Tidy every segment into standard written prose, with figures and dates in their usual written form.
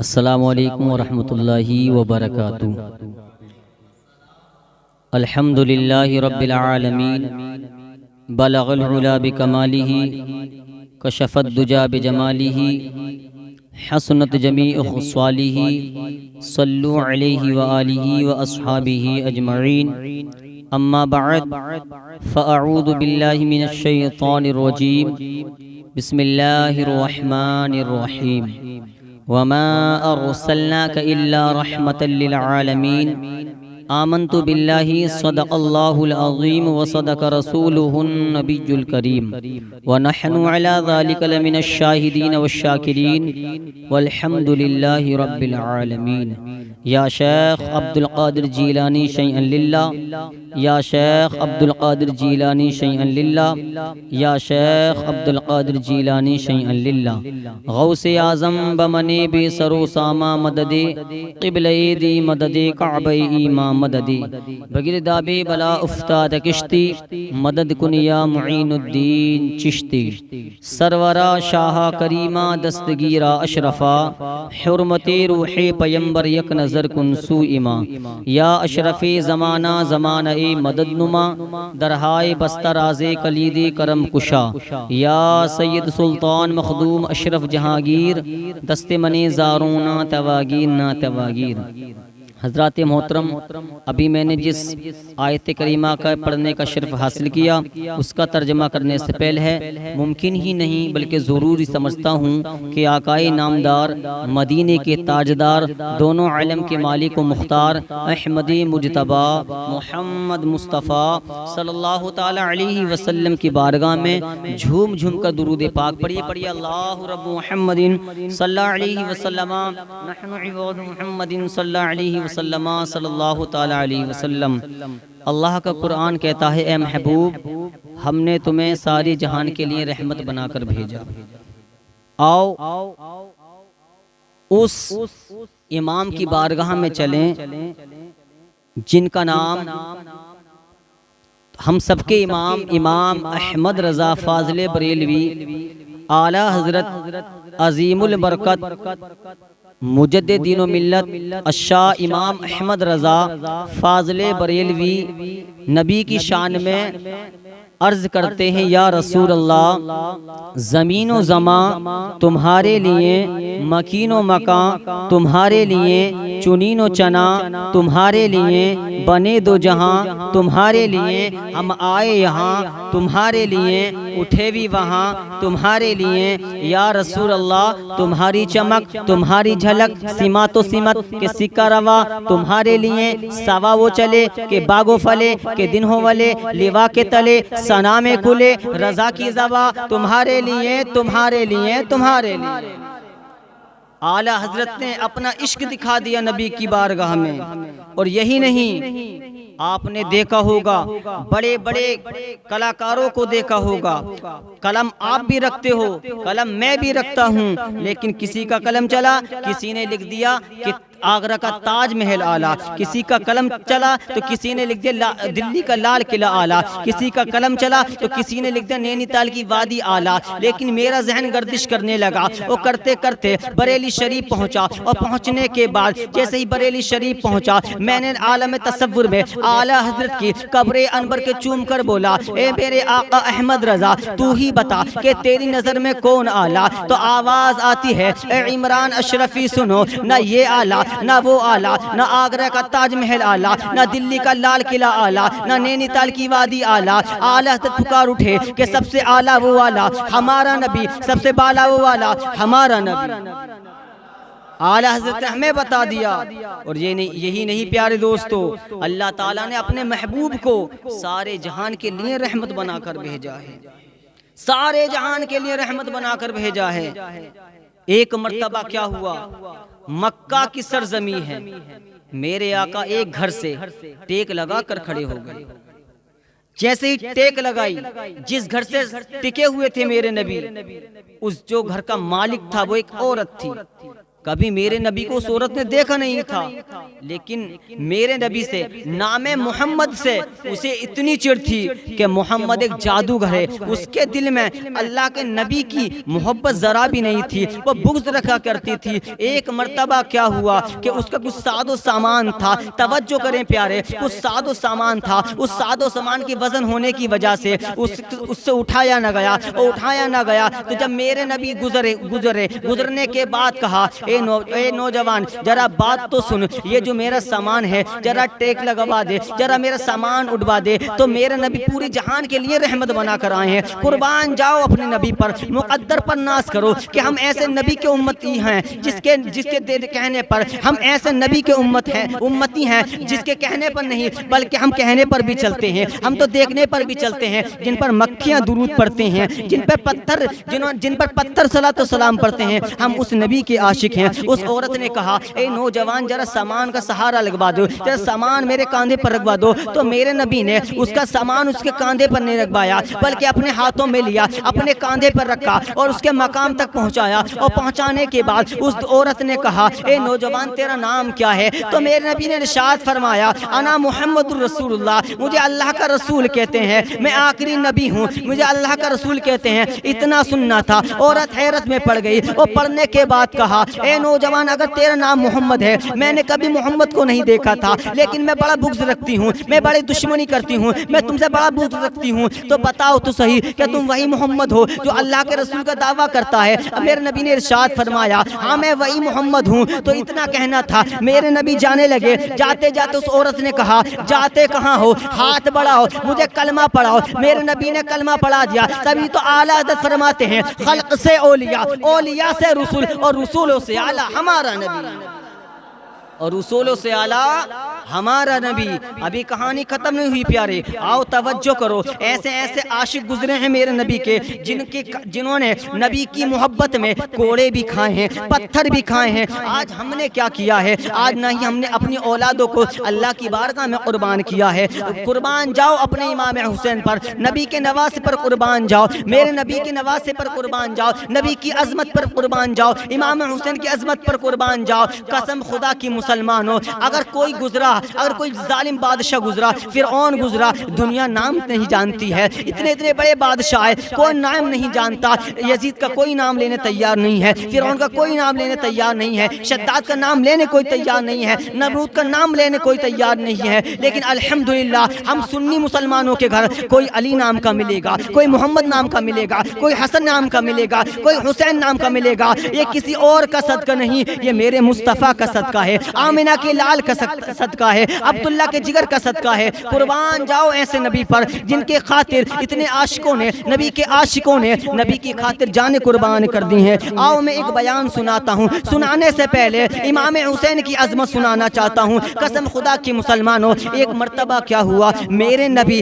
السلام علیکم ورحمۃ اللہ وبرکاتہ۔ الحمد للہ رب العالمین، بلغ العلا بکمالہ، کشف الدجی بجمالہ، حسنت جمیع خصالہ، صلوا علیہ وآلہ واصحابہ اجمعین۔ اما بعد فاعوذ باللہ من الشیطان الرجیم، بسم اللہ الرحمن الرحیم۔ وما ارسلناک الا رحمۃ للعالمین۔ آمنت باللہ صدق اللہ العظیم وصدق رسولہ النبی الکریم، ونحن علی ذلک لمن الشاہدین والشاکرین، والحمد للہ رب العالمین۔ یا شیخ عبد القادر جیلانی شیئا للہ، یا شیخ عبد القادر جیلانی شیئا للہ، یا شیخ عبد القادر جیلانی شیئا للہ۔ غوث اعظم بمنی بی سرو ساما مددی، قبلہ دی مددی کعبہ ایمان مددی، بگردابی بلا افتاد کشتی، مدد کن یا معین الدین چشتی۔ سرورا شاہ کریمہ دستگیرہ اشرفا، حرمتی روح پیمبر یک نظر کن سو ایما۔ یا اشرفی زمانہ زمانہ مدد نما، درہائے بستہ راز کلیدی کرم کشا۔ یا سید سلطان مخدوم اشرف جہانگیر، دست منی زارونا تواگیر نا تواگیر۔ حضرات محترم، ابھی میں نے جس آیت کریمہ کا پڑھنے کا شرف حاصل کیا، اس کا ترجمہ کرنے سے پہلے ہے ممکن ہی نہیں بلکہ ضروری سمجھتا ہوں کہ آقائے نامدار، مدینے کے تاجدار، دونوں علم کے مالک و مختار، احمدی مجتبی محمد مصطفیٰ صلی اللہ تعالی علیہ وسلم کی بارگاہ میں جھوم جھوم کر درود پاک پڑھیے۔ اللہ رب محمد صلی اللہ علیہ وسلم، نحن عباد محمد صلی اللہ علیہ وسلم صلی اللہ تعالی علیہ وسلم۔ اللہ کا قرآن کہتا ہے، اے محبوب، ہم نے تمہیں ساری جہان کے لیے رحمت بنا کر بھیجا۔ آؤ اس امام کی بارگاہ میں چلیں جن کا نام ہم سب کے امام احمد رضا فاضل بریلوی، اعلیٰ حضرت عظیم البرکت مجدد دین و ملت الشاہ امام احمد رضا فاضل بریلوی نبی کی شان میں عرض کرتے ہیں، یا رسول اللہ، زمین و زمان تمہارے لیے، مکین و مکان تمہارے لیے، چنین و چنا تمہارے لیے، بنے دو جہاں تمہارے لیے، ہم آئے یہاں تمہارے لیے، اٹھے بھی وہاں تمہارے لیے۔ یا رسول اللہ، تمہاری چمک، تمہاری جھلک، سمات و سمت کے سکہ روا تمہارے لیے، سوا وہ چلے کہ باغ و پھلے، کہ دن ہو والے لیوا کے تلے، ثنا میں کھلے رضا کی زبا تمہارے لیے، تمہارے لیے، تمہارے لیے۔ اعلیٰ حضرت نے اپنا عشق دکھا دیا نبی کی بارگاہ میں۔ اور یہی نہیں، آپ نے دیکھا ہوگا بڑے بڑے کلاکاروں کو دیکھا ہوگا، قلم آپ بھی رکھتے ہو، قلم میں بھی رکھتا ہوں، لیکن کسی کا قلم چلا، کسی نے لکھ دیا کہ آگرہ کا تاج محل اعلیٰ، کسی کا قلم چلا تو کسی نے لکھ دیا دلی کا لال قلعہ اعلیٰ، کسی کا قلم چلا تو کسی نے لکھ دیا نینی تال کی وادی اعلیٰ۔ لیکن میرا ذہن گردش کرنے لگا، وہ کرتے کرتے بریلی شریف پہنچا، اور پہنچنے کے بعد جیسے ہی بریلی شریف پہنچا، میں نے عالم تصور میں اعلیٰ حضرت کی قبر انور کے چوم کر بولا، اے میرے آقا احمد رضا، تو ہی بتا کہ تیری نظر میں کون اعلیٰ؟ تو آواز آتی ہے، اے عمران اشرفی سنو، نہ یہ اعلیٰ نہ وہ اعلیٰ، نہ آگرہ کا تاج محل اعلیٰ، نہ دلی کا لال قلعہ اعلیٰ، نہ نینی تال کی وادی اعلیٰ۔ اعلیٰ حضرت پکار اٹھے کہ سب سے اعلیٰ وہ اعلیٰ ہمارا نبی، سب سے بالا وہ اعلیٰ ہمارا نبی۔ اعلیٰ حضرت نے ہمیں بتا دیا۔ اور یہی نہیں پیارے دوستو، اللہ تعالیٰ نے اپنے محبوب کو سارے جہان کے لیے رحمت بنا کر بھیجا ہے، سارے جہان کے لیے رحمت بنا کر بھیجا ہے۔ ایک مرتبہ کیا ہوا، مکہ کی سرزمین ہے، میرے آقا ایک گھر سے ٹیک لگا کر کھڑے ہو گئے۔ جیسے ہی ٹیک لگائی، جس گھر سے ٹکے ہوئے تھے میرے نبی، اس جو گھر کا مالک تھا وہ ایک عورت تھی، کبھی میرے نبی کو اس عورت نے دیکھا نہیں تھا، لیکن میرے نبی سے نام محمد سے اسے اتنی چڑ تھی کہ محمد ایک جادوگر ہے، اس کے دل میں اللہ کے نبی کی محبت ذرا بھی نہیں تھی، وہ بغض رکھا کرتی تھی۔ ایک مرتبہ کیا ہوا کہ اس کا کچھ ساز و سامان تھا، توجہ کریں پیارے، کچھ ساز و سامان تھا، اس ساز و سامان کی وزن ہونے کی وجہ سے اس سے اٹھایا نہ گیا، اور اٹھایا نہ گیا تو جب میرے نبی گزرنے کے بعد کہا اے نوجوان ذرا بات تو سن، یہ جو میرا سامان ہے ذرا ٹیک لگوا دے، ذرا میرا سامان اٹھوا دے۔ تو میرے نبی پوری جہان کے لیے رحمت بنا کر آئے ہیں، قربان جاؤ اپنے نبی پر، مقدر پر ناز کرو کہ ہم ایسے نبی کے امتی ہیں جس کے کہنے پر ہم ایسے نبی کے امتی ہیں جس کے کہنے پر نہیں بلکہ ہم کہنے پر بھی چلتے ہیں، ہم تو دیکھنے پر بھی چلتے ہیں، جن پر مکھیاں درود پڑھتے ہیں، جن پر پتھر صلاۃ و سلام پڑھتے ہیں، ہم اس نبی کے عاشق ہیں۔ اس عورت نے کہا اے نوجوان ذرا سامان کا سہارا لگوا دو، ذرا سامان میرے کاندھے پر رکھوا دو۔ تو میرے نبی نے اس کا سامان اس کے کاندھے پر نہیں رکھوایا بلکہ اپنے ہاتھوں میں لیا، اپنے کاندھے پر رکھا اور اس کے مقام تک پہنچایا، اور پہنچانے کے بعد اس عورت نے کہا اے نوجوان تیرا نام کیا ہے؟ تو میرے نبی نے ارشاد فرمایا انا محمد الرسول اللہ، مجھے اللہ کا رسول کہتے ہیں، میں آخری نبی ہوں، مجھے اللہ کا رسول کہتے ہیں۔ اتنا سننا تھا، عورت حیرت میں پڑ گئی، اور پڑھنے کے بعد کہا اے نوجوان اگر تیرا نام محمد ہے، میں نے کبھی محمد کو نہیں دیکھا تھا، لیکن میں بڑا بغض رکھتی ہوں، میں بڑی دشمنی کرتی ہوں، میں تم سے بڑا بغض رکھتی ہوں، تو بتاؤ تو صحیح کہ تم وہی محمد ہو جو اللہ کے رسول کا دعویٰ کرتا ہے؟ میرے نبی نے ارشاد فرمایا ہاں میں وہی محمد ہوں۔ تو اتنا کہنا تھا، میرے نبی جانے لگے، جاتے جاتے اس عورت نے کہا جاتے کہاں ہو؟ ہاتھ بڑھاؤ، مجھے کلمہ پڑھاؤ۔ میرے نبی نے کلمہ پڑھا دیا۔ تبھی تو اعلیٰ حضرت فرماتے ہیں خلق سے اولیاء، اولیاء سے رسول، اور رسولوں سے اعلیٰ ہمارا نبی، اور رسولوں سے اعلیٰ ہمارا نبی۔ ابھی کہانی ختم نہیں ہوئی پیارے، آؤ توجہ کرو۔ ایسے ایسے عاشق گزرے ہیں میرے نبی کے جنہوں نے نبی کی محبت میں کوڑے بھی کھائے ہیں، پتھر بھی کھائے ہیں۔ آج ہم نے کیا کیا ہے؟ آج نہ ہی ہم نے اپنی اولادوں کو اللہ کی بارگاہ میں قربان کیا ہے۔ قربان جاؤ اپنے امام حسین پر، نبی کے نواسے پر قربان جاؤ، میرے نبی کے نواسے پر قربان جاؤ، نبی کی عظمت پر قربان جاؤ، امام حسین کی عظمت پر قربان جاؤ۔ قسم خدا کی مسلمانوں، اگر کوئی گزرا، اگر کوئی ظالم بادشاہ گزرا، فرعون گزرا، دنیا نام نہیں جانتی ہے، اتنے بڑے بادشاہ ہے، کوئی نام نہیں جانتا۔ یزید کا کوئی نام لینے تیار نہیں ہے، فرعون کا کوئی نام لینے تیار نہیں ہے، شداد کا نام لینے کوئی تیار نہیں ہے، نمرود کا نام لینے کوئی تیار نہیں ہے۔ لیکن الحمدللہ ہم سنی مسلمانوں کے گھر کوئی علی نام کا ملے گا، کوئی محمد نام کا ملے گا، کوئی حسن نام کا ملے گا، کوئی حسین نام کا ملے گا۔ یہ کسی اور کا صدقہ نہیں، یہ میرے مصطفیٰ کا صدقہ ہے، آمنہ کے لال کا صدقہ ہے، عبداللہ کے جگر کا صدقہ ہے۔ قربان جاؤ ایسے نبی پر جن کے خاطر اتنے عاشقوں نے، نبی کے عاشقوں نے نبی کی خاطر جانیں قربان کر دی ہیں۔ آؤ میں ایک بیان سناتا ہوں، سنانے سے پہلے امام حسین کی عظمت سنانا چاہتا ہوں۔ قسم خدا کی مسلمانوں، ایک مرتبہ کیا ہوا، میرے نبی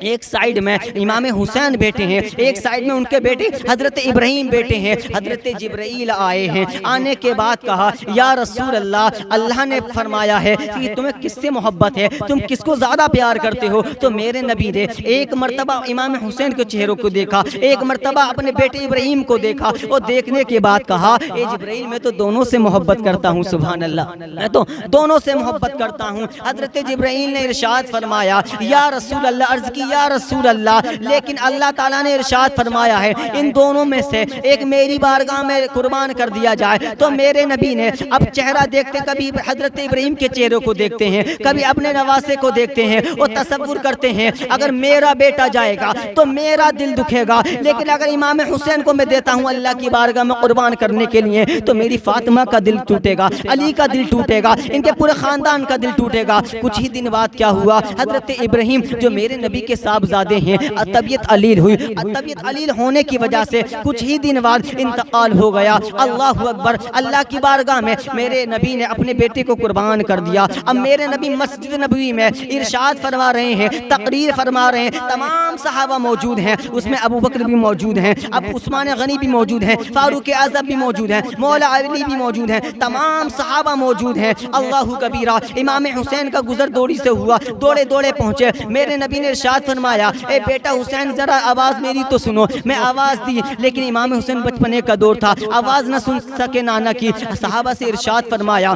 ایک سائیڈ میں امام حسین بیٹھے ہیں، ایک سائیڈ میں ان کے بیٹے حضرت ابراہیم بیٹھے ہیں۔ حضرت جبرائیل آئے ہیں، آنے کے بعد کہا یا رسول اللہ، اللہ نے فرمایا ہے کہ تمہیں کس سے محبت ہے، تم کس کو زیادہ پیار کرتے ہو؟ تو میرے نبی نے ایک مرتبہ امام حسین کے چہروں کو دیکھا، ایک مرتبہ اپنے بیٹے ابراہیم کو دیکھا، اور دیکھنے کے بعد کہا اے جبرائیل میں تو دونوں سے محبت کرتا ہوں، سبحان اللہ، میں تو دونوں سے محبت کرتا ہوں۔ حضرت جبرائیل نے ارشاد فرمایا یا رسول اللہ، عرض کی یا رسول اللہ، لیکن اللہ تعالیٰ نے ارشاد فرمایا ہے ان دونوں میں سے ایک میری بارگاہ میں قربان کر دیا جائے۔ تو میرے نبی نے اب چہرہ دیکھتے کبھی حضرت ابراہیم کے چہرے کو دیکھتے ہیں، کبھی اپنے نواسے کو دیکھتے ہیں، اور تصور کرتے ہیں اگر میرا بیٹا جائے گا تو میرا دل دکھے گا، لیکن اگر امام حسین کو میں دیتا ہوں اللہ کی بارگاہ میں قربان کرنے کے لیے تو میری فاطمہ کا دل ٹوٹے گا، علی کا دل ٹوٹے گا، ان کے پورے خاندان کا دل ٹوٹے گا۔ کچھ ہی دن بعد کیا ہوا، حضرت ابراہیم جو میرے نبی کے صاحبزادے ہیں، طبیعت علیل ہوئی، طبیعت علیل ہونے کی وجہ سے کچھ ہی دن بعد انتقال ہو گیا۔ اللہ اکبر، اللہ کی بارگاہ میں میرے نبی نے اپنے بیٹے کو قربان کر دیا۔ اب میرے نبی مسجد نبوی میں ارشاد فرما رہے ہیں، تقریر فرما رہے ہیں، تمام صحابہ موجود ہیں، اس میں ابو بکر بھی موجود ہیں، اب عثمان غنی بھی موجود ہیں، فاروق اعظم بھی موجود ہیں، مولا علی بھی موجود ہیں، تمام صحابہ موجود ہیں۔ اللہ کبیرہ، امام حسین کا گزر دوڑی سے ہوا، دوڑے دوڑے پہنچے، میرے نبی نے ارشاد ارشاد فرمایا اے بیٹا حسین ذرا آواز میری تو سنو. میں آواز دی لیکن امام حسین بچپنے کا دور تھا, آواز نہ سن سکے نانا کی. صحابہ سے ارشاد فرمایا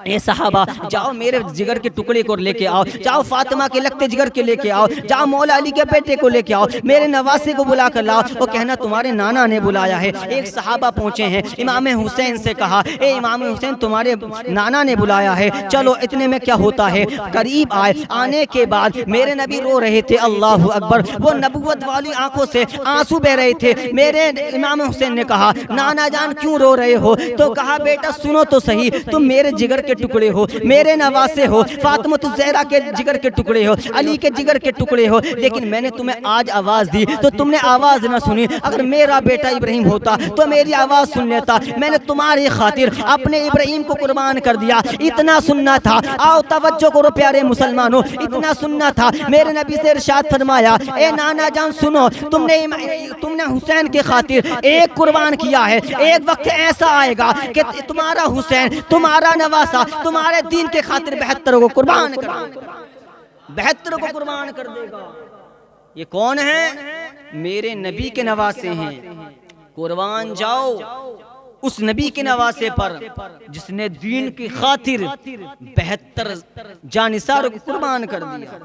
اے صحابہ جاؤ میرے جگر کے ٹکڑے کو لے کے آؤ, جاؤ فاطمہ کے لگتے جگر کے لے کے آؤ, جاؤ مولا علی کے بیٹے کو لے کے آؤ, میرے نواسے کو بلا کر لاؤ. وہ کہنا تمہارے نانا نے بلایا ہے. ایک صحابہ پہنچے ہیں, امام حسین سے کہا اے امام حسین تمہارے نانا نے بلایا ہے, چلو اتنے میں کیا ہوتا ہے. قریب آئے, آنے کے بعد میرے نبی رو رہے تھے, اللہ اکبر, وہ نبوت والی آنکھوں سے آنسو بہ رہے تھے. میرے امام حسین نے کہا نانا جان کیوں رو رہے ہو؟ تو کہا بیٹا سنو تو صحیح, تم میرے جگر کے ٹکڑے ہو, میرے نواسے ہو, فاطمہ الزہرا کے جگر کے ٹکڑے ہو, علی کے جگر کے ٹکڑے ہو, لیکن میں نے تمہیں آج آواز دی تو تم نے آواز نہ سنی. اگر میرا بیٹا ابراہیم ہوتا تو میری آواز سن لیتا. میں نے تمہاری خاطر اپنے ابراہیم کو قربان کر دیا. اتنا سننا تھا. آؤ توجہ کرو پیارے مسلمانوں, اتنا سننا تھا. میرے نبی سے ارشاد فرمایا اے نانا جان سنو, تم نے حسین کے خاطر ایک قربان کیا ہے, ایک وقت ایسا آئے گا کہ تمہارا حسین, تمہارا نواسا تمہارے دین کے خاطر 72 کو قربان کر دے گا, 72 کو قربان کر دے گا. یہ کون ہے؟ میرے نبی کے نواسے ہیں. قربان جاؤ اس نبی کے نواسے پر جس نے دین کی خاطر 72 جانثاروں کو قربان کر دیا.